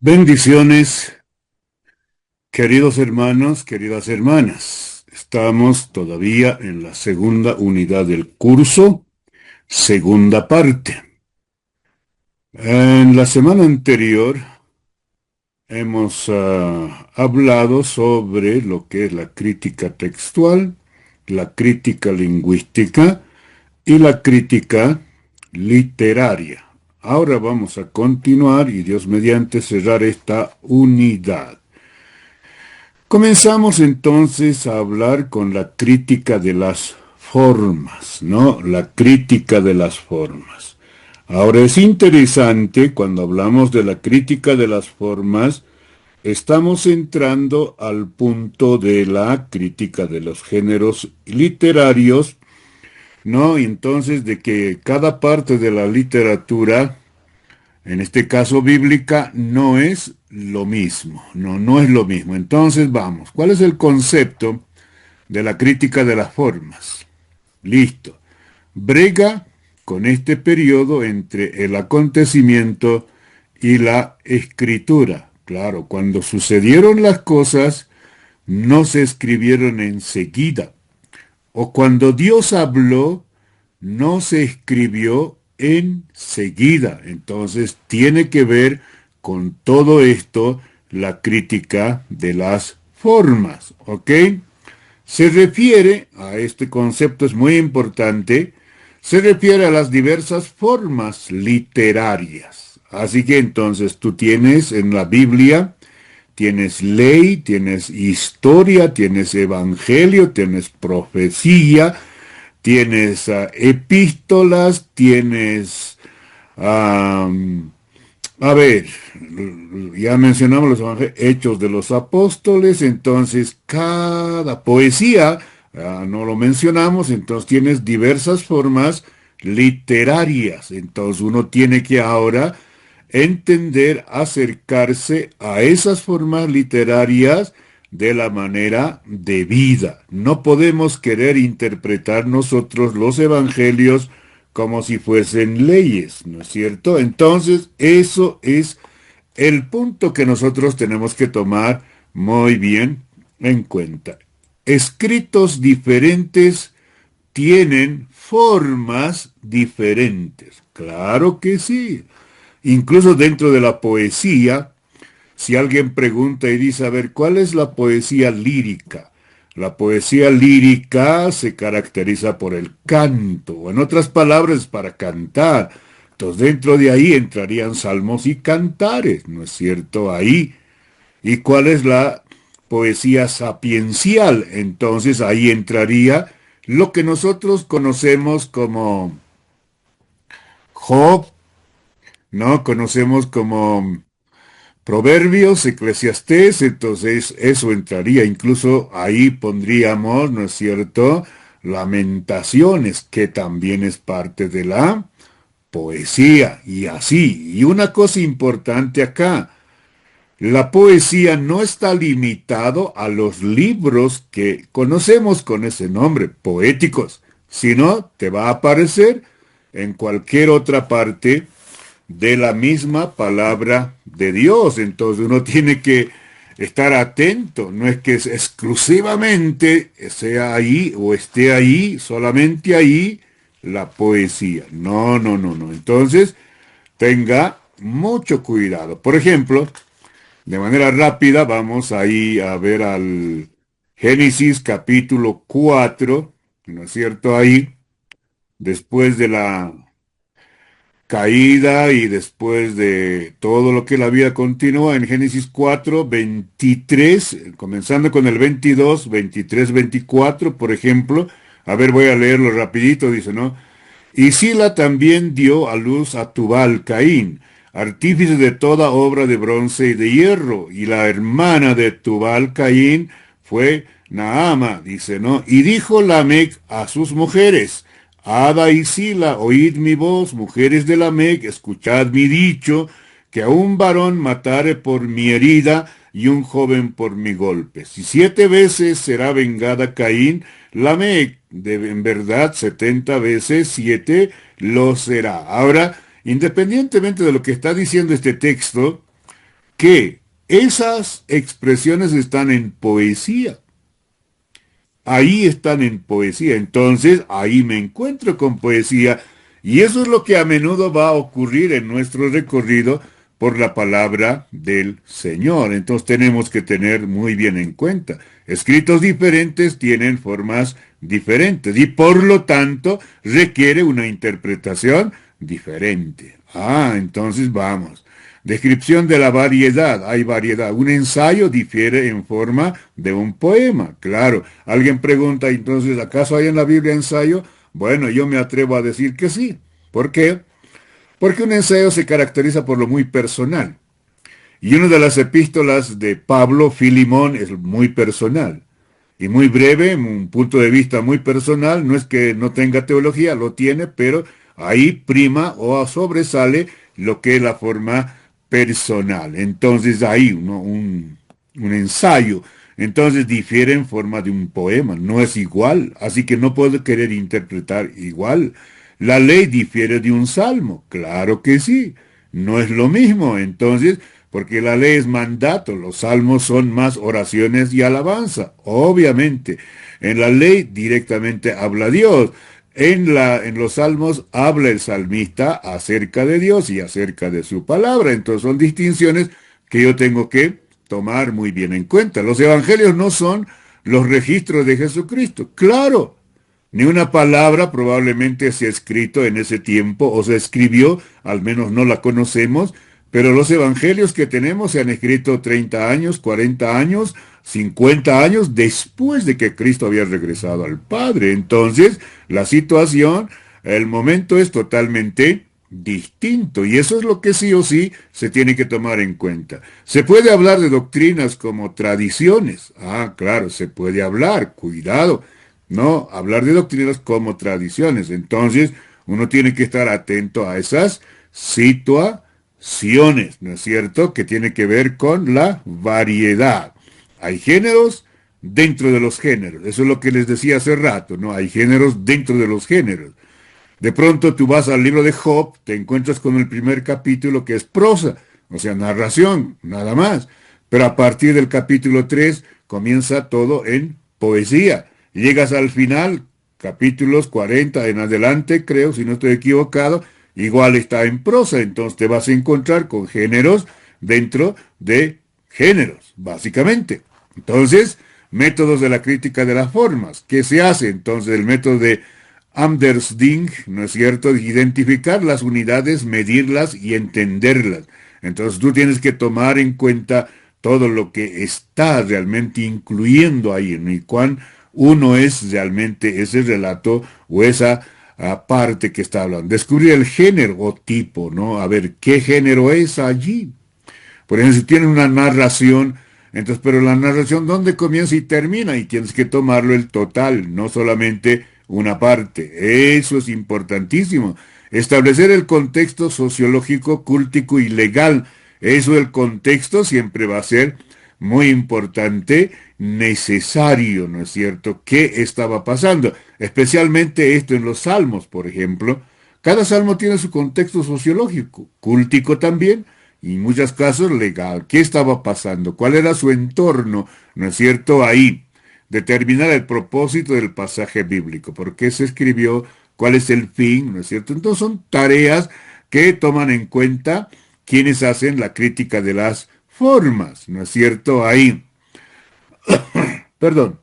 Bendiciones, queridos hermanos, queridas hermanas. Estamos todavía en la segunda unidad del curso, segunda parte. En la semana anterior hemos hablado sobre lo que es la crítica textual, la crítica lingüística y la crítica literaria. Ahora vamos a continuar y Dios mediante cerrar esta unidad. Comenzamos entonces a hablar con la crítica de las formas, ¿no? La crítica de las formas. Ahora es interesante cuando hablamos de la crítica de las formas, estamos entrando al punto de la crítica de los géneros literarios, ¿no? Y entonces de que cada parte de la literatura, en este caso bíblica, no es lo mismo, no es lo mismo. Entonces vamos, ¿cuál es el concepto de la crítica de las formas? Listo. Brega con este periodo entre el acontecimiento y la escritura. Claro, cuando sucedieron las cosas, no se escribieron enseguida. O cuando Dios habló, no se escribió enseguida. Entonces tiene que ver con todo esto la crítica de las formas, ¿ok? Se refiere a este concepto, es muy importante, se refiere a las diversas formas literarias. Así que entonces tú tienes en la Biblia, tienes ley, tienes historia, tienes evangelio, tienes profecía, tienes epístolas, tienes, am, a ver, ya mencionamos los hechos de los apóstoles, entonces cada poesía, no lo mencionamos, entonces tienes diversas formas literarias, entonces uno tiene que ahora entender, acercarse a esas formas literarias de la manera debida. No podemos querer interpretar nosotros los evangelios como si fuesen leyes, ¿no es cierto? Entonces, eso es el punto que nosotros tenemos que tomar muy bien en cuenta. Escritos diferentes tienen formas diferentes. Claro que sí. Incluso dentro de la poesía, si alguien pregunta y dice, a ver, ¿cuál es la poesía lírica? La poesía lírica se caracteriza por el canto, o en otras palabras, para cantar. Entonces, dentro de ahí entrarían salmos y cantares, ¿no es cierto? Ahí. ¿Y cuál es la poesía sapiencial? Entonces, ahí entraría lo que nosotros conocemos como Job, ¿no? Conocemos como Proverbios, Eclesiastés, entonces eso entraría, incluso ahí pondríamos, ¿no es cierto? Lamentaciones, que también es parte de la poesía, y así. Y una cosa importante acá, la poesía no está limitado a los libros que conocemos con ese nombre, poéticos, sino te va a aparecer en cualquier otra parte de la misma palabra de Dios. Entonces uno tiene que estar atento, no es que exclusivamente sea ahí o esté ahí, solamente ahí la poesía. No, no, no, no. Entonces tenga mucho cuidado. Por ejemplo, de manera rápida vamos ahí a ver al Génesis capítulo 4, ¿no es cierto? Ahí, después de la caída y después de todo lo que la vida continúa en Génesis 4, 23, comenzando con el 22, 23, 24, por ejemplo. A ver, voy a leerlo rapidito, dice, ¿no? Y Sila también dio a luz a Tubal Caín, artífice de toda obra de bronce y de hierro, y la hermana de Tubal Caín fue Naama, dice, ¿no? Y dijo Lamec a sus mujeres, Ada y Sila, oíd mi voz, mujeres de Lamec, escuchad mi dicho, que a un varón matare por mi herida y un joven por mi golpe. Si 7 veces será vengada Caín, Lamec, en verdad 70 veces 7 lo será. Ahora, independientemente de lo que está diciendo este texto, que esas expresiones están en poesía. Ahí están en poesía. Entonces, ahí me encuentro con poesía. Y eso es lo que a menudo va a ocurrir en nuestro recorrido por la palabra del Señor. Entonces tenemos que tener muy bien en cuenta. Escritos diferentes tienen formas diferentes y por lo tanto requiere una interpretación diferente. Entonces vamos. Descripción de la variedad. Hay variedad. Un ensayo difiere en forma de un poema. Claro. Alguien pregunta, entonces, ¿acaso hay en la Biblia ensayo? Bueno, yo me atrevo a decir que sí. ¿Por qué? Porque un ensayo se caracteriza por lo muy personal. Y una de las epístolas de Pablo, Filimón, es muy personal. Y muy breve, un punto de vista muy personal. No es que no tenga teología, lo tiene, pero ahí prima o sobresale lo que es la forma personal. Entonces ahí un ensayo. Entonces difiere en forma de un poema, no es igual, así que no puedo querer interpretar igual. La ley difiere de un salmo, claro que sí, no es lo mismo. Entonces, porque la ley es mandato, los salmos son más oraciones y alabanza, obviamente. En la ley directamente habla Dios. En los salmos habla el salmista acerca de Dios y acerca de su palabra. Entonces son distinciones que yo tengo que tomar muy bien en cuenta. Los evangelios no son los registros de Jesucristo. Claro, ni una palabra probablemente se ha escrito en ese tiempo o se escribió, al menos no la conocemos, pero los evangelios que tenemos se han escrito 30 años, 40 años, 50 años después de que Cristo había regresado al Padre. Entonces, la situación, el momento es totalmente distinto y eso es lo que sí o sí se tiene que tomar en cuenta. Se puede hablar de doctrinas como tradiciones. Claro, se puede hablar, cuidado. No, hablar de doctrinas como tradiciones. Entonces, uno tiene que estar atento a esas situaciones, ¿no es cierto? Que tiene que ver con la variedad. Hay géneros dentro de los géneros. Eso es lo que les decía hace rato, ¿no? Hay géneros dentro de los géneros. De pronto tú vas al libro de Job, te encuentras con el primer capítulo que es prosa, o sea, narración, nada más. Pero a partir del capítulo 3 comienza todo en poesía. Llegas al final, capítulos 40 en adelante, creo, si no estoy equivocado, igual está en prosa. Entonces te vas a encontrar con géneros dentro de géneros, básicamente. Entonces, métodos de la crítica de las formas. ¿Qué se hace? Entonces, el método de Amdersding, ¿no es cierto? Identificar las unidades, medirlas y entenderlas. Entonces tú tienes que tomar en cuenta todo lo que está realmente incluyendo ahí, ¿no? Y cuán uno es realmente ese relato o esa parte que está hablando. Descubrir el género o tipo, ¿no? A ver, ¿qué género es allí? Por ejemplo, si tiene una narración, entonces, pero la narración, ¿dónde comienza y termina? Y tienes que tomarlo el total, no solamente una parte. Eso es importantísimo. Establecer el contexto sociológico, cultico y legal. Eso, el contexto siempre va a ser muy importante, necesario, ¿no es cierto? ¿Qué estaba pasando? Especialmente esto en los salmos, por ejemplo. Cada salmo tiene su contexto sociológico, cultico también, y en muchos casos legal. ¿Qué estaba pasando? ¿Cuál era su entorno? ¿No es cierto? Ahí. Determinar el propósito del pasaje bíblico. ¿Por qué se escribió? ¿Cuál es el fin? ¿No es cierto? Entonces son tareas que toman en cuenta quienes hacen la crítica de las formas. ¿No es cierto? Ahí. Perdón.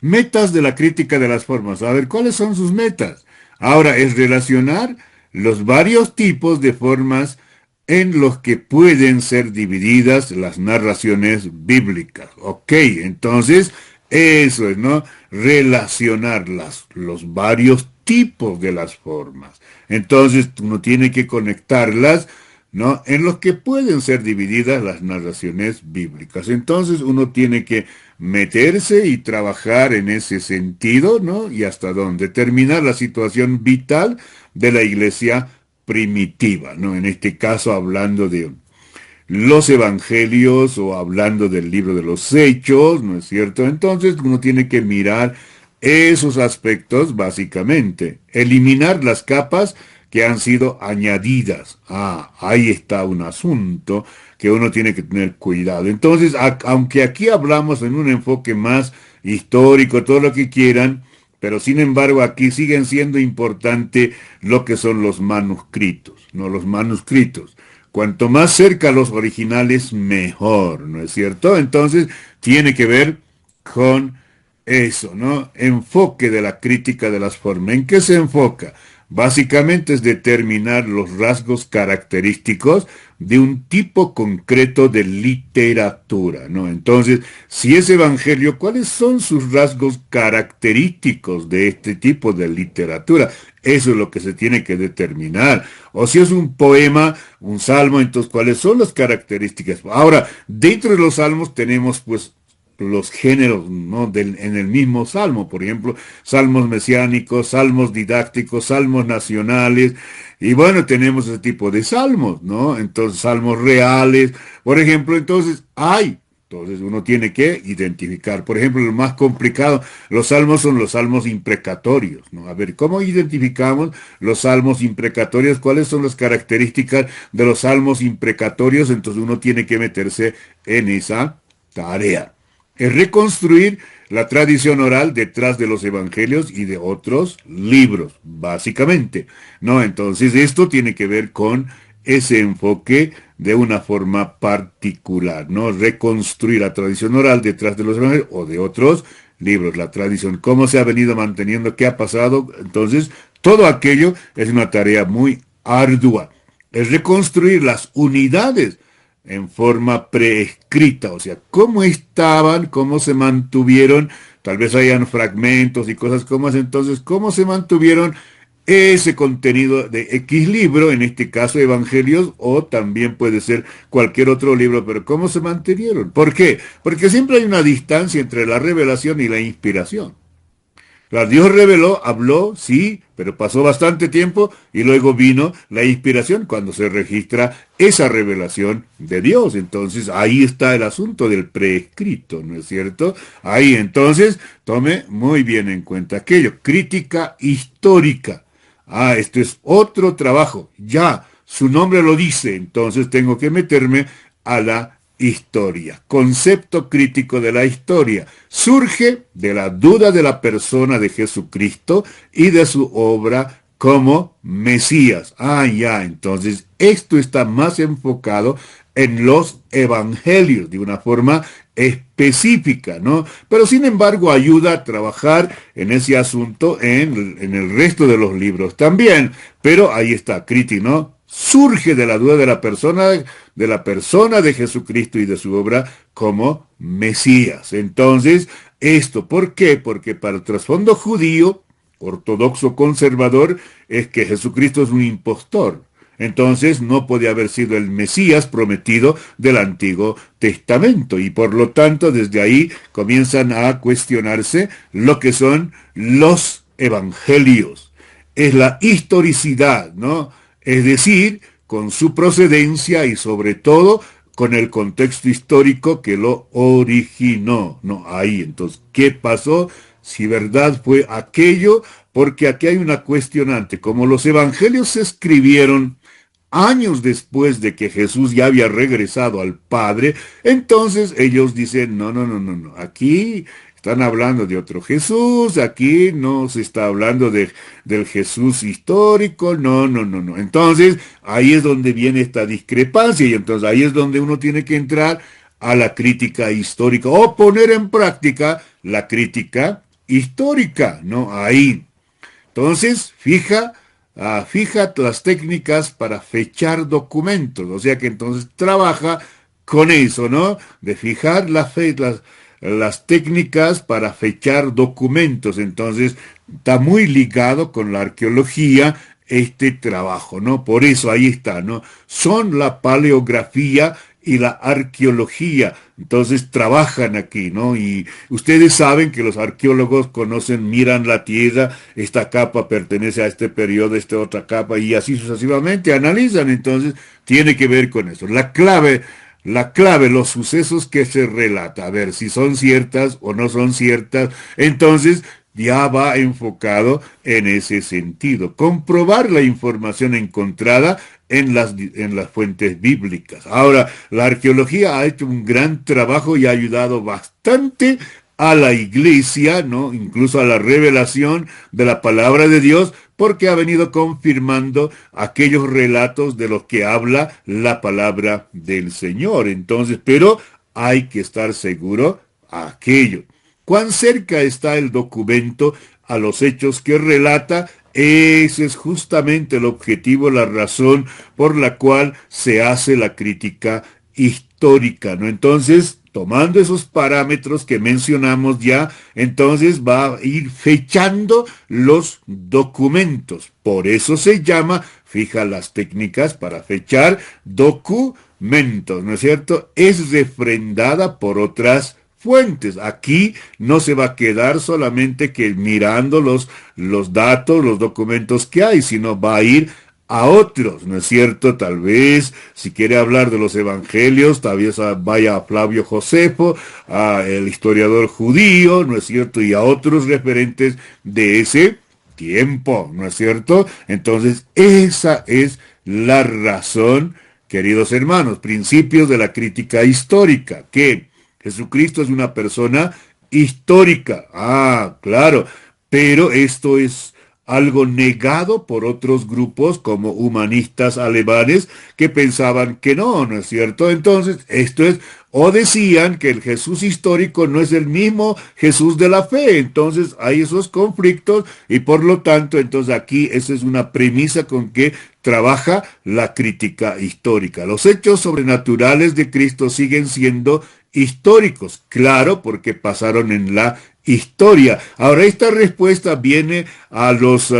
Metas de la crítica de las formas. A ver, ¿cuáles son sus metas? Ahora es relacionar los varios tipos de formas en los que pueden ser divididas las narraciones bíblicas. Ok, entonces eso es, ¿no? Relacionar los varios tipos de las formas. Entonces uno tiene que conectarlas, ¿no? En los que pueden ser divididas las narraciones bíblicas. Entonces uno tiene que meterse y trabajar en ese sentido, ¿no? Y hasta dónde determinar la situación vital de la iglesia primitiva, ¿no? En este caso hablando de los evangelios o hablando del libro de los hechos, ¿no es cierto? Entonces uno tiene que mirar esos aspectos básicamente, eliminar las capas que han sido añadidas. Ahí está un asunto que uno tiene que tener cuidado. Entonces, aunque aquí hablamos en un enfoque más histórico, todo lo que quieran, pero sin embargo aquí siguen siendo importante lo que son los manuscritos, ¿no? Los manuscritos. Cuanto más cerca a los originales, mejor, ¿no es cierto? Entonces, tiene que ver con eso, ¿no? Enfoque de la crítica de las formas. ¿En qué se enfoca? Básicamente es determinar los rasgos característicos de un tipo concreto de literatura, ¿no? Entonces, si es evangelio, ¿cuáles son sus rasgos característicos de este tipo de literatura? Eso es lo que se tiene que determinar. O si es un poema, un salmo, entonces, ¿cuáles son las características? Ahora, dentro de los salmos tenemos, pues, los géneros, ¿no? En el mismo salmo, por ejemplo, salmos mesiánicos, salmos didácticos, salmos nacionales, y bueno, tenemos ese tipo de salmos, ¿no? Entonces, salmos reales, por ejemplo, entonces uno tiene que identificar, por ejemplo, lo más complicado, los salmos son los salmos imprecatorios, ¿no? A ver, ¿cómo identificamos los salmos imprecatorios? ¿Cuáles son las características de los salmos imprecatorios? Entonces uno tiene que meterse en esa tarea. Es reconstruir la tradición oral detrás de los evangelios y de otros libros, básicamente, ¿no? Entonces esto tiene que ver con ese enfoque de una forma particular, ¿no? Reconstruir la tradición oral detrás de los evangelios o de otros libros, la tradición, cómo se ha venido manteniendo, qué ha pasado. Entonces, todo aquello es una tarea muy ardua. Es reconstruir las unidades en forma preescrita, o sea, cómo estaban, cómo se mantuvieron, tal vez hayan fragmentos y cosas como esas, entonces, cómo se mantuvieron ese contenido de X libro, en este caso Evangelios, o también puede ser cualquier otro libro, pero cómo se mantuvieron. ¿Por qué? Porque siempre hay una distancia entre la revelación y la inspiración. Dios reveló, habló, sí, pero pasó bastante tiempo y luego vino la inspiración cuando se registra esa revelación de Dios. Entonces ahí está el asunto del preescrito, ¿no es cierto? Ahí entonces tome muy bien en cuenta aquello. Crítica histórica. Esto es otro trabajo. Ya, su nombre lo dice, entonces tengo que meterme a la historia. Concepto crítico de la historia. Surge de la duda de la persona de Jesucristo y de su obra como Mesías. Entonces esto está más enfocado en los evangelios de una forma específica, ¿no? Pero sin embargo ayuda a trabajar en ese asunto en el resto de los libros también. Pero ahí está, crítico, ¿no? Surge de la duda de la persona de Jesucristo y de su obra como Mesías. Entonces, ¿esto por qué? Porque para el trasfondo judío, ortodoxo conservador, es que Jesucristo es un impostor. Entonces no puede haber sido el Mesías prometido del Antiguo Testamento y por lo tanto desde ahí comienzan a cuestionarse lo que son los evangelios. Es la historicidad, ¿no? Es decir, con su procedencia y sobre todo con el contexto histórico que lo originó, ¿no? Ahí, entonces, ¿qué pasó? Si verdad fue aquello, porque aquí hay una cuestionante. Como los evangelios se escribieron años después de que Jesús ya había regresado al Padre, entonces ellos dicen, no, aquí están hablando de otro Jesús, aquí no se está hablando del Jesús histórico, no. Entonces, ahí es donde viene esta discrepancia y entonces ahí es donde uno tiene que entrar a la crítica histórica o poner en práctica la crítica histórica, ¿no? Ahí. Entonces, fija las técnicas para fechar documentos, o sea que entonces trabaja con eso, ¿no? De fijar las técnicas para fechar documentos, entonces está muy ligado con la arqueología este trabajo, ¿no? Por eso ahí está, ¿no? Son la paleografía y la arqueología. Entonces trabajan aquí, ¿no? Y ustedes saben que los arqueólogos conocen, miran la tierra, esta capa pertenece a este periodo, esta otra capa, y así sucesivamente analizan. Entonces tiene que ver con eso. La clave, los sucesos que se relata, a ver si son ciertas o no son ciertas. Entonces ya va enfocado en ese sentido. Comprobar la información encontrada en las fuentes bíblicas. Ahora, la arqueología ha hecho un gran trabajo y ha ayudado bastante a la iglesia, ¿no? Incluso a la revelación de la palabra de Dios, porque ha venido confirmando aquellos relatos de los que habla la palabra del Señor. Entonces, pero hay que estar seguro a aquello. ¿Cuán cerca está el documento a los hechos que relata? Ese es justamente el objetivo, la razón por la cual se hace la crítica histórica, ¿no? Entonces, tomando esos parámetros que mencionamos ya, entonces va a ir fechando los documentos. Por eso se llama, fija las técnicas para fechar, documentos, ¿no es cierto? Es refrendada por otras fuentes. Aquí no se va a quedar solamente que mirando los datos, los documentos que hay, sino va a ir a otros, ¿no es cierto? Tal vez, si quiere hablar de los evangelios, tal vez vaya a Flavio Josefo, a el historiador judío, ¿no es cierto? Y a otros referentes de ese tiempo, ¿no es cierto? Entonces, esa es la razón, queridos hermanos, principios de la crítica histórica, que Jesucristo es una persona histórica. Ah, claro, pero esto es algo negado por otros grupos como humanistas alemanes que pensaban que no, ¿no es cierto? Entonces, esto es, o decían que el Jesús histórico no es el mismo Jesús de la fe. Entonces, hay esos conflictos y por lo tanto, entonces aquí esa es una premisa con que trabaja la crítica histórica. Los hechos sobrenaturales de Cristo siguen siendo históricos, claro, porque pasaron en la historia. Ahora, esta respuesta viene a los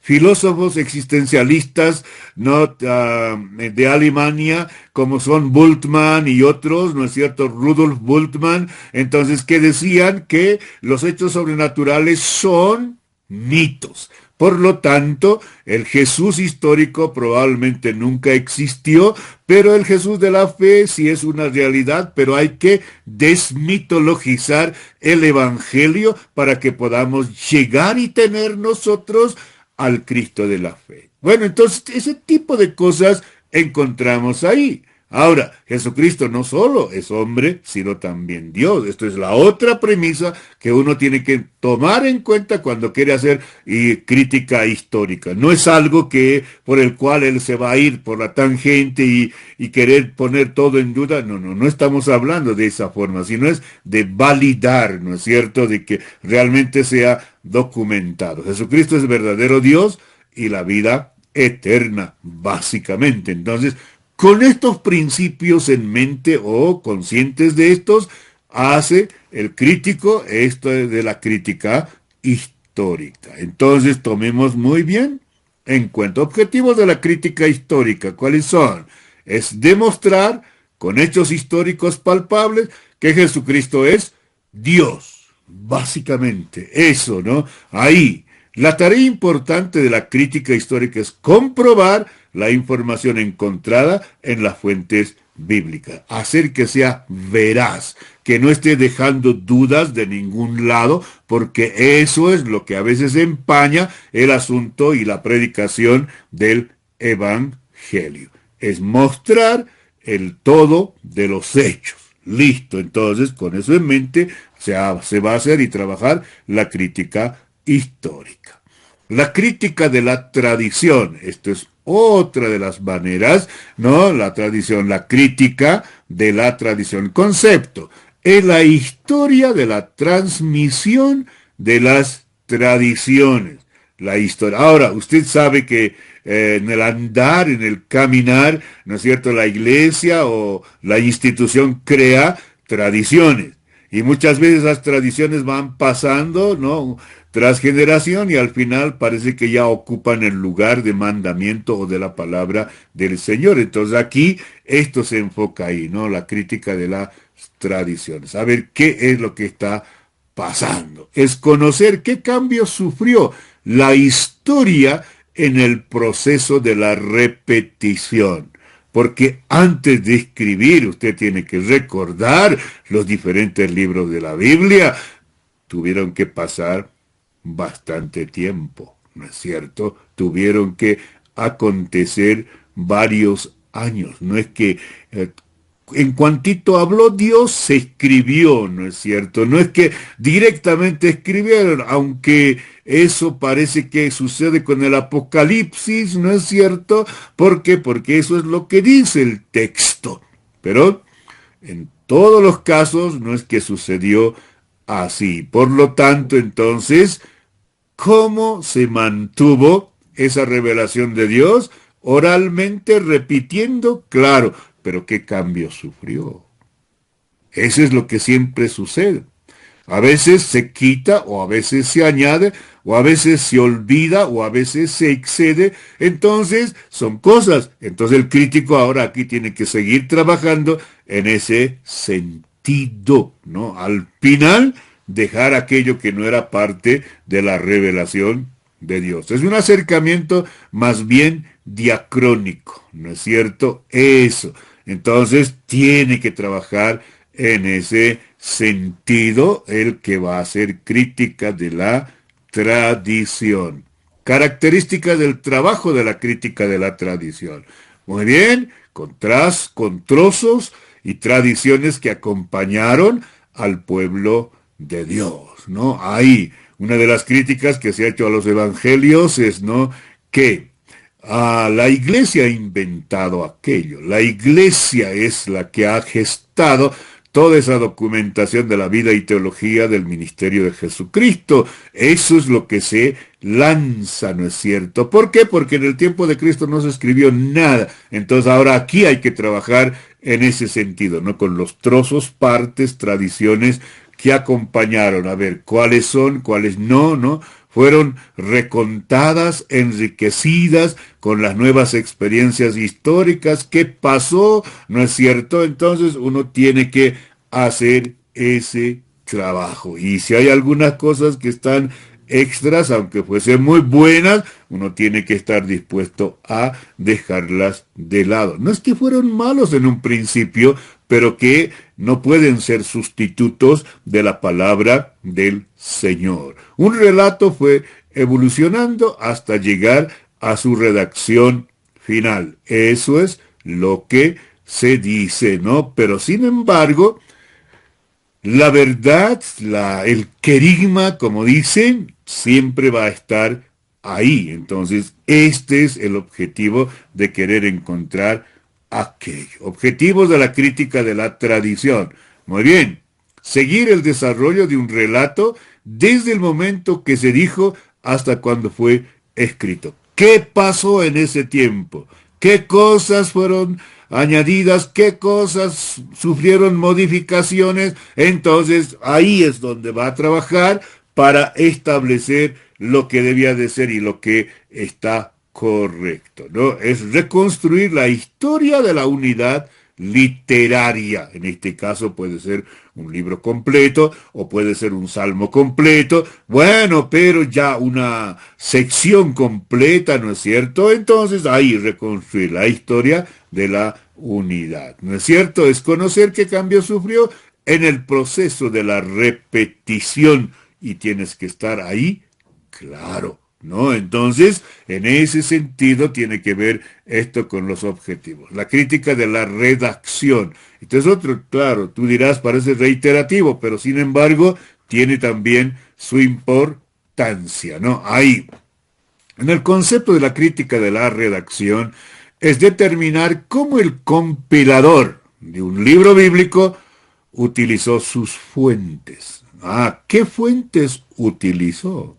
filósofos existencialistas, ¿no? De Alemania, como son Bultmann y otros, ¿no es cierto? Rudolf Bultmann, entonces, que decían que los hechos sobrenaturales son mitos. Por lo tanto, el Jesús histórico probablemente nunca existió, pero el Jesús de la fe sí es una realidad, pero hay que desmitologizar el Evangelio para que podamos llegar y tener nosotros al Cristo de la fe. Bueno, entonces ese tipo de cosas encontramos ahí. Ahora, Jesucristo no solo es hombre, sino también Dios. Esto es la otra premisa que uno tiene que tomar en cuenta cuando quiere hacer crítica histórica. No es algo que por el cual él se va a ir por la tangente y querer poner todo en duda. No, no, no estamos hablando de esa forma, sino es de validar, ¿no es cierto?, de que realmente sea documentado. Jesucristo es verdadero Dios y la vida eterna, básicamente. Entonces, con estos principios en mente o conscientes de estos, hace el crítico esto de la crítica histórica. Entonces, tomemos muy bien en cuenta. Objetivos de la crítica histórica, ¿cuáles son? Es demostrar con hechos históricos palpables que Jesucristo es Dios. Básicamente, eso, ¿no? Ahí. La tarea importante de la crítica histórica es comprobar la información encontrada en las fuentes bíblicas, hacer que sea veraz, que no esté dejando dudas de ningún lado, porque eso es lo que a veces empaña el asunto y la predicación del Evangelio. Es mostrar el todo de los hechos. Listo, entonces con eso en mente se va a hacer y trabajar la crítica histórica. La crítica de la tradición, esto es otra de las maneras, ¿no? La tradición, la crítica de la tradición. Concepto, es la historia de la transmisión de las tradiciones. La historia. Ahora, usted sabe que en el andar, en el caminar, ¿no es cierto?, la iglesia o la institución crea tradiciones. Y muchas veces las tradiciones van pasando, ¿no?, tras generación y al final parece que ya ocupan el lugar de mandamiento o de la palabra del Señor. Entonces aquí esto se enfoca ahí, ¿no? La crítica de las tradiciones. A ver qué es lo que está pasando. Es conocer qué cambios sufrió la historia en el proceso de la repetición. Porque antes de escribir usted tiene que recordar los diferentes libros de la Biblia. Tuvieron que pasar bastante tiempo, ¿no es cierto? Tuvieron que acontecer varios años. No es que en cuantito habló Dios, se escribió, ¿no es cierto? No es que directamente escribieron, aunque eso parece que sucede con el Apocalipsis, ¿no es cierto? ¿Por qué? Porque eso es lo que dice el texto. Pero en todos los casos no es que sucedió así. Por lo tanto, entonces, ¿cómo se mantuvo esa revelación de Dios? Oralmente repitiendo, claro, pero ¿qué cambio sufrió? Eso es lo que siempre sucede. A veces se quita o a veces se añade o a veces se olvida o a veces se excede. Entonces son cosas. Entonces el crítico ahora aquí tiene que seguir trabajando en ese sentido, ¿no? Al final dejar aquello que no era parte de la revelación de Dios. Es un acercamiento más bien diacrónico, ¿no es cierto? Eso. Entonces tiene que trabajar en ese sentido el que va a hacer crítica de la tradición. Características del trabajo de la crítica de la tradición. Muy bien, con trozos y tradiciones que acompañaron al pueblo de Dios, ¿no? Ahí, una de las críticas que se ha hecho a los evangelios es, ¿no?, que la iglesia ha inventado aquello. La iglesia es la que ha gestado toda esa documentación de la vida y teología del ministerio de Jesucristo. Eso es lo que se lanza, ¿no es cierto? ¿Por qué? Porque en el tiempo de Cristo no se escribió nada. Entonces ahora aquí hay que trabajar en ese sentido, ¿no? Con los trozos, partes, tradiciones que acompañaron. A ver, ¿cuáles son? ¿Cuáles no? ¿No? Fueron recontadas, enriquecidas con las nuevas experiencias históricas. ¿Qué pasó? ¿No es cierto? Entonces uno tiene que hacer ese trabajo. Y si hay algunas cosas que están extras, aunque fuesen muy buenas, uno tiene que estar dispuesto a dejarlas de lado. No es que fueron malos en un principio, pero que no pueden ser sustitutos de la palabra del Señor. Un relato fue evolucionando hasta llegar a su redacción final. Eso es lo que se dice, ¿no? Pero sin embargo, la verdad, el querigma, como dicen, siempre va a estar ahí. Entonces, este es el objetivo de querer encontrar aquello. Objetivos de la crítica de la tradición. Muy bien. Seguir el desarrollo de un relato desde el momento que se dijo hasta cuando fue escrito. ¿Qué pasó en ese tiempo? ¿Qué cosas fueron añadidas? ¿Qué cosas sufrieron modificaciones? Entonces ahí es donde va a trabajar para establecer lo que debía de ser y lo que está correcto, ¿no? Es reconstruir la historia de la unidad literaria. En este caso puede ser un libro completo o puede ser un salmo completo. Bueno, pero ya una sección completa, ¿no es cierto? Entonces ahí reconstruir la historia de la unidad, ¿no es cierto? Es conocer qué cambio sufrió en el proceso de la repetición y tienes que estar ahí, claro, ¿no? Entonces, en ese sentido tiene que ver esto con los objetivos. La crítica de la redacción. Entonces, otro, claro, tú dirás, parece reiterativo, pero sin embargo, tiene también su importancia, ¿no? Ahí, en el concepto de la crítica de la redacción, es determinar cómo el compilador de un libro bíblico utilizó sus fuentes. ¿Qué fuentes utilizó?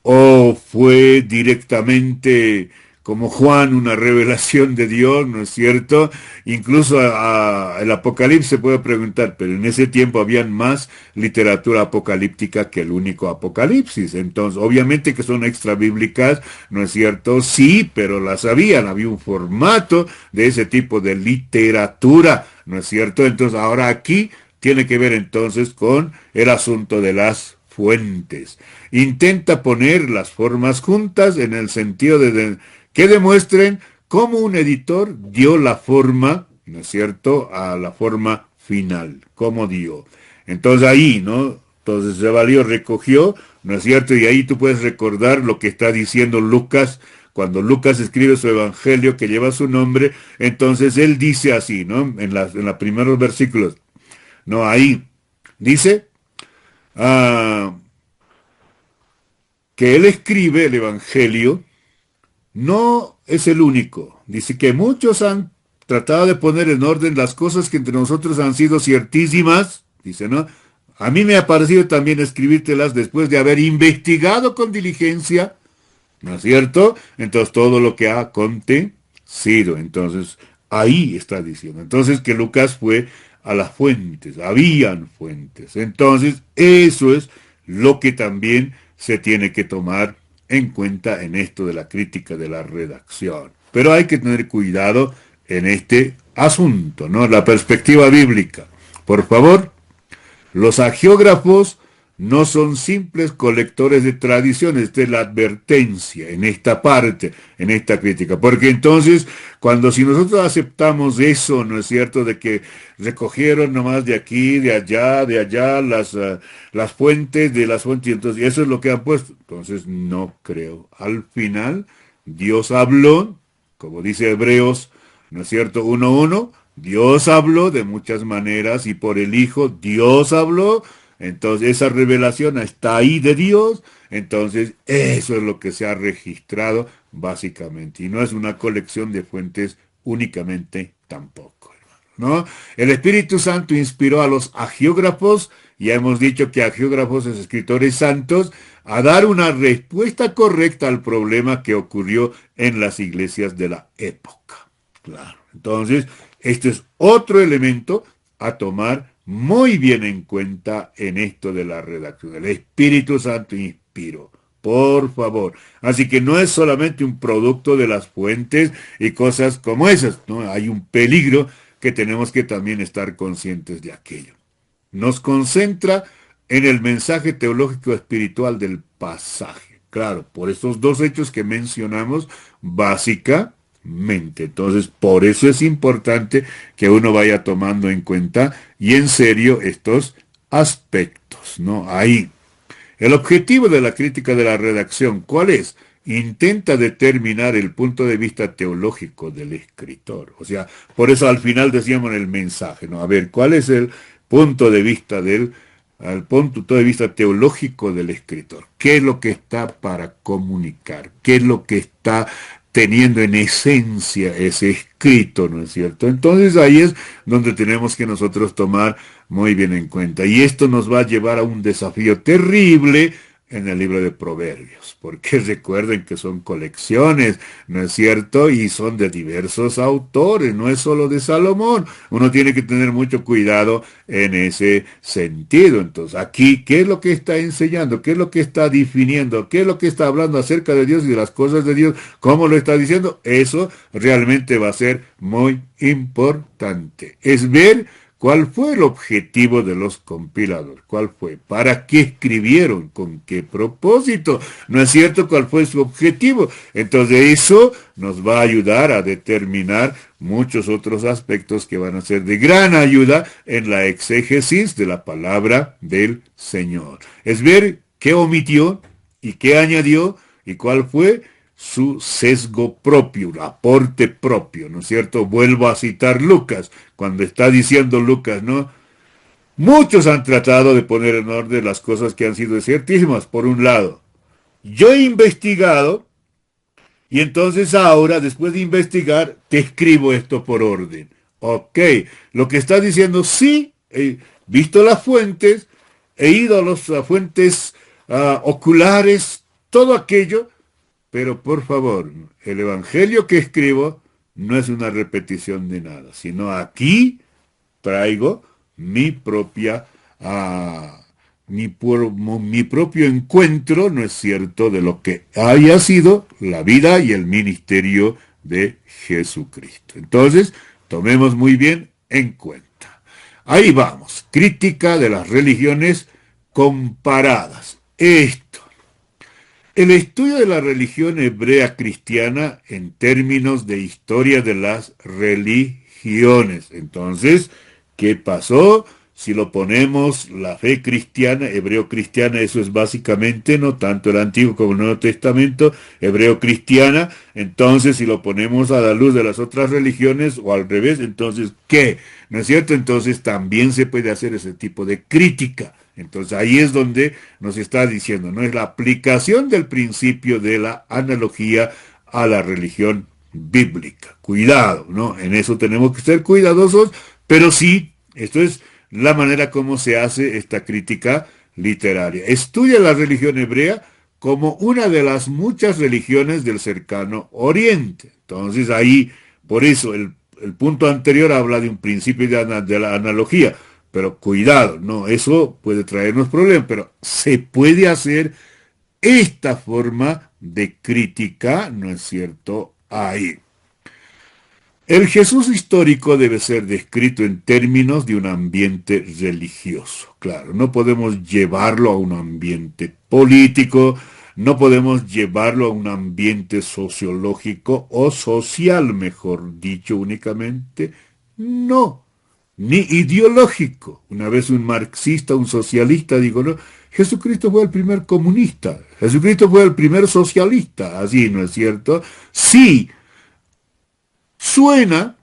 ¿O fue directamente como Juan una revelación de Dios, no es cierto? Incluso el Apocalipsis se puede preguntar, pero en ese tiempo habían más literatura apocalíptica que el único Apocalipsis. Entonces, obviamente que son extra bíblicas, ¿no es cierto? Sí, pero las habían, había un formato de ese tipo de literatura, ¿no es cierto? Entonces, ahora aquí tiene que ver entonces con el asunto de las fuentes. Intenta poner las formas juntas en el sentido de que demuestren cómo un editor dio la forma, ¿no es cierto?, a la forma final, cómo dio. Entonces ahí, ¿no? Entonces se valió, recogió, ¿no es cierto? Y ahí tú puedes recordar lo que está diciendo Lucas cuando Lucas escribe su evangelio que lleva su nombre, entonces él dice así, ¿no? En los primeros versículos, ¿no? Ahí dice ah, que él escribe el evangelio, no es el único. Dice que muchos han tratado de poner en orden las cosas que entre nosotros han sido ciertísimas, dice, ¿no? A mí me ha parecido también escribírtelas después de haber investigado con diligencia, ¿no es cierto? Entonces todo lo que ha acontecido. Entonces ahí está diciendo. Entonces que Lucas fue a las fuentes, habían fuentes. Entonces eso es lo que también se tiene que tomar en cuenta en esto de la crítica de la redacción. Pero hay que tener cuidado en este asunto, ¿no? La perspectiva bíblica. Por favor, los agiógrafos no son simples colectores de tradiciones, esta es la advertencia en esta parte, en esta crítica. Porque entonces, si nosotros aceptamos eso, ¿no es cierto?, de que recogieron nomás de aquí, de allá, las fuentes de las fuentes, entonces eso es lo que han puesto. Entonces, no creo. Al final, Dios habló, como dice Hebreos, ¿no es cierto?, 1:1, Dios habló de muchas maneras y por el Hijo Dios habló. Entonces esa revelación está ahí de Dios, entonces eso es lo que se ha registrado básicamente, y no es una colección de fuentes únicamente tampoco, ¿no? El Espíritu Santo inspiró a los agiógrafos, ya hemos dicho que agiógrafos es escritores santos, a dar una respuesta correcta al problema que ocurrió en las iglesias de la época. Claro, entonces este es otro elemento a tomar muy bien en cuenta en esto de la redacción. El Espíritu Santo inspiró, por favor. Así que no es solamente un producto de las fuentes y cosas como esas, ¿no? Hay un peligro que tenemos que también estar conscientes de aquello. Nos concentra en el mensaje teológico espiritual del pasaje. Claro, por estos dos hechos que mencionamos, básicamente. Entonces, por eso es importante que uno vaya tomando en cuenta y en serio estos aspectos, ¿no? Ahí. El objetivo de la crítica de la redacción, ¿cuál es? Intenta determinar el punto de vista teológico del escritor. O sea, por eso al final decíamos en el mensaje, ¿no? A ver, ¿cuál es el punto de vista al punto de vista teológico del escritor? ¿Qué es lo que está para comunicar? ¿Qué es lo que está teniendo en esencia ese escrito, ¿no es cierto? Entonces ahí es donde tenemos que nosotros tomar muy bien en cuenta. Y esto nos va a llevar a un desafío terrible en el libro de Proverbios, porque recuerden que son colecciones, ¿no es cierto? Y son de diversos autores, no es solo de Salomón. Uno tiene que tener mucho cuidado en ese sentido. Entonces, aquí, ¿qué es lo que está enseñando? ¿Qué es lo que está definiendo? ¿Qué es lo que está hablando acerca de Dios y de las cosas de Dios? ¿Cómo lo está diciendo? Eso realmente va a ser muy importante. Es ver ¿cuál fue el objetivo de los compiladores? ¿Cuál fue? ¿Para qué escribieron? ¿Con qué propósito? ¿No es cierto cuál fue su objetivo? Entonces eso nos va a ayudar a determinar muchos otros aspectos que van a ser de gran ayuda en la exégesis de la palabra del Señor. Es ver qué omitió y qué añadió y cuál fue su sesgo propio, aporte propio, ¿no es cierto? Vuelvo a citar Lucas, cuando está diciendo Lucas, ¿no? Muchos han tratado de poner en orden las cosas que han sido ciertísimas, por un lado. Yo he investigado, y entonces ahora, después de investigar, te escribo esto por orden. Ok, lo que está diciendo, sí, he visto las fuentes, he ido a las fuentes oculares, todo aquello, pero por favor, el evangelio que escribo no es una repetición de nada, sino aquí traigo mi propia, mi propio encuentro, ¿no es cierto?, de lo que haya sido la vida y el ministerio de Jesucristo. Entonces, tomemos muy bien en cuenta. Ahí vamos, crítica de las religiones comparadas. Esto. El estudio de la religión hebrea cristiana en términos de historia de las religiones. Entonces, ¿qué pasó? si lo ponemos la fe cristiana, hebreo-cristiana, eso es básicamente, no tanto el Antiguo como el Nuevo Testamento, hebreo-cristiana, entonces si lo ponemos a la luz de las otras religiones o al revés, entonces, ¿qué? ¿No es cierto? Entonces también se puede hacer ese tipo de crítica. Entonces ahí es donde nos está diciendo, ¿no? Es la aplicación del principio de la analogía a la religión bíblica. Cuidado, ¿no? En eso tenemos que ser cuidadosos, pero sí, esto es la manera como se hace esta crítica literaria. Estudia la religión hebrea como una de las muchas religiones del cercano Oriente. Entonces ahí, por eso el punto anterior habla de un principio de la analogía, pero cuidado, no, eso puede traernos problemas, pero se puede hacer esta forma de crítica, ¿no es cierto? Ahí. El Jesús histórico debe ser descrito en términos de un ambiente religioso. Claro, no podemos llevarlo a un ambiente político, no podemos llevarlo a un ambiente sociológico o social, mejor dicho, únicamente. No, ni ideológico. Una vez un marxista, un socialista, dijo, no, Jesucristo fue el primer comunista, Jesucristo fue el primer socialista, así, ¿no es cierto? Sí, suena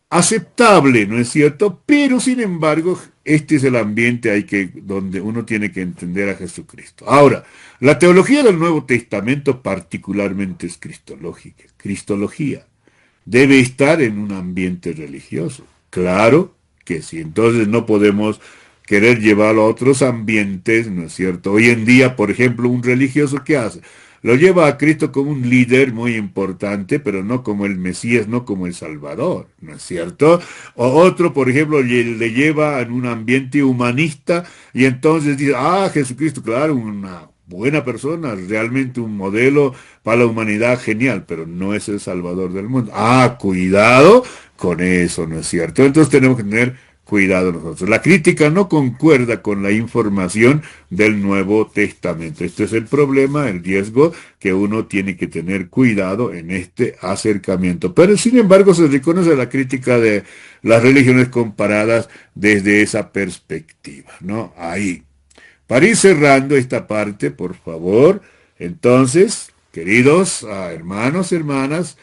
aceptable, ¿no es cierto? Pero sin embargo, este es el ambiente donde uno tiene que entender a Jesucristo. Ahora, la teología del Nuevo Testamento particularmente es cristológica. Cristología debe estar en un ambiente religioso. Claro que sí. Entonces no podemos querer llevarlo a otros ambientes, ¿no es cierto? Hoy en día, por ejemplo, un religioso, ¿qué hace? Lo lleva a Cristo como un líder muy importante, pero no como el Mesías, no como el Salvador, ¿no es cierto? O otro, por ejemplo, le lleva en un ambiente humanista y entonces dice, ah, Jesucristo, claro, una buena persona, realmente un modelo para la humanidad genial, pero no es el Salvador del mundo. Ah, cuidado con eso, ¿no es cierto? Entonces tenemos que tener cuidado nosotros. La crítica no concuerda con la información del Nuevo Testamento. Este es el problema, el riesgo que uno tiene que tener cuidado en este acercamiento. Pero sin embargo se reconoce la crítica de las religiones comparadas desde esa perspectiva, ¿no? Ahí. Para ir cerrando esta parte, por favor, entonces, queridos hermanos, hermanas,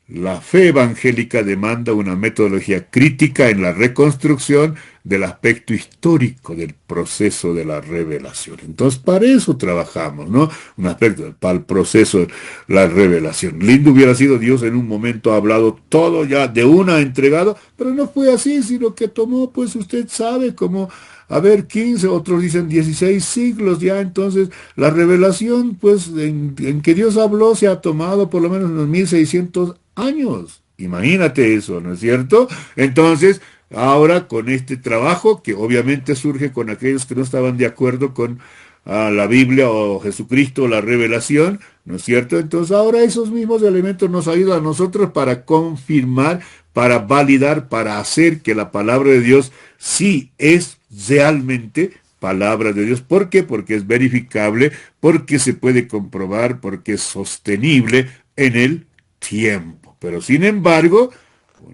la fe evangélica demanda una metodología crítica en la reconstrucción del aspecto histórico del proceso de la revelación. Entonces, para eso trabajamos, ¿no? Un aspecto para el proceso de la revelación. Lindo hubiera sido Dios en un momento ha hablado todo ya de una entregado, pero no fue así, sino que tomó, pues usted sabe, como a ver, 15, otros dicen 16 siglos ya, entonces la revelación, pues, en que Dios habló se ha tomado por lo menos unos 1600 años. Imagínate eso, ¿no es cierto? Entonces, ahora con este trabajo, que obviamente surge con aquellos que no estaban de acuerdo con la Biblia o Jesucristo o la revelación, ¿no es cierto? Entonces ahora esos mismos elementos nos ayudan a nosotros para confirmar, para validar, para hacer que la palabra de Dios sí es realmente palabra de Dios. ¿Por qué? Porque es verificable, porque se puede comprobar, porque es sostenible en el tiempo. Pero sin embargo,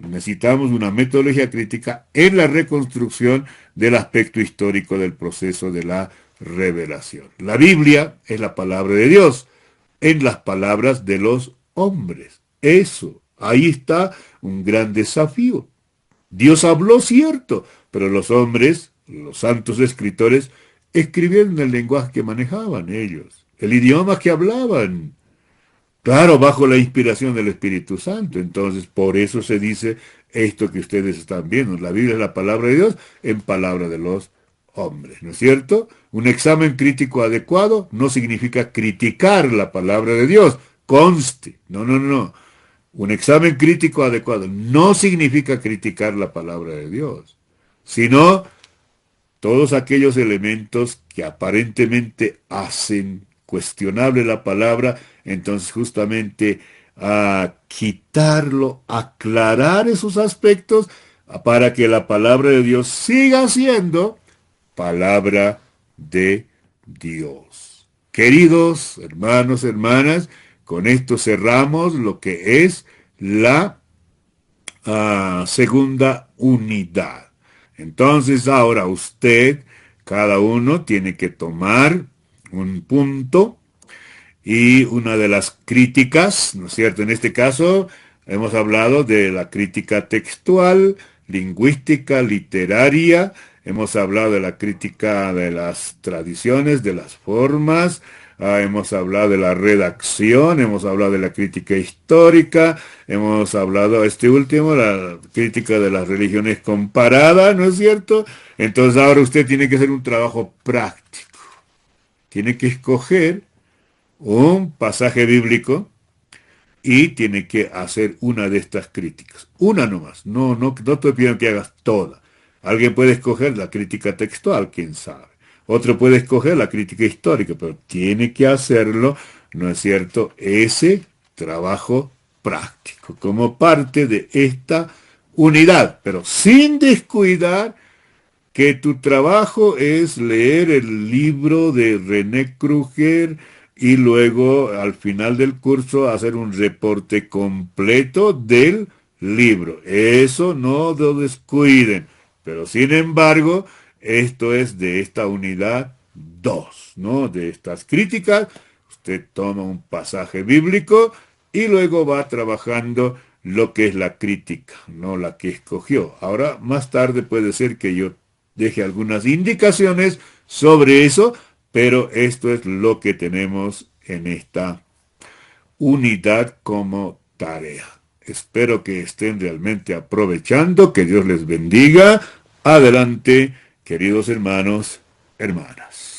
necesitamos una metodología crítica en la reconstrucción del aspecto histórico del proceso de la revelación. La Biblia es la palabra de Dios en las palabras de los hombres. Eso, ahí está un gran desafío. Dios habló, cierto, pero los hombres, los santos escritores, escribieron el lenguaje que manejaban ellos, el idioma que hablaban. Claro, bajo la inspiración del Espíritu Santo. Entonces, por eso se dice esto que ustedes están viendo. La Biblia es la palabra de Dios en palabra de los hombres, ¿no es cierto? Un examen crítico adecuado no significa criticar la palabra de Dios. Conste. No, no, no. Un examen crítico adecuado no significa criticar la palabra de Dios, sino todos aquellos elementos que aparentemente hacen cuestionable la palabra, entonces justamente a quitarlo, aclarar esos aspectos para que la palabra de Dios siga siendo palabra de Dios. Queridos hermanos, hermanas, con esto cerramos lo que es la segunda unidad. Entonces ahora usted, cada uno tiene que tomar un punto y una de las críticas, ¿no es cierto? En este caso hemos hablado de la crítica textual, lingüística, literaria, hemos hablado de la crítica de las tradiciones, de las formas, hemos hablado de la redacción, hemos hablado de la crítica histórica, hemos hablado, este último, la crítica de las religiones comparadas, ¿no es cierto? Entonces ahora usted tiene que hacer un trabajo práctico, tiene que escoger un pasaje bíblico y tiene que hacer una de estas críticas. Una nomás. No te pido que hagas toda. Alguien puede escoger la crítica textual, quién sabe. Otro puede escoger la crítica histórica, pero tiene que hacerlo, ¿no es cierto? Ese trabajo práctico, como parte de esta unidad, pero sin descuidar que tu trabajo es leer el libro de René Kruger y luego al final del curso hacer un reporte completo del libro. Eso no lo descuiden. Pero sin embargo, esto es de esta unidad 2, ¿no? De estas críticas, usted toma un pasaje bíblico y luego va trabajando lo que es la crítica, no la que escogió. Ahora, más tarde puede ser que yo deje algunas indicaciones sobre eso, pero esto es lo que tenemos en esta unidad como tarea. Espero que estén realmente aprovechando, que Dios les bendiga. Adelante, queridos hermanos, hermanas.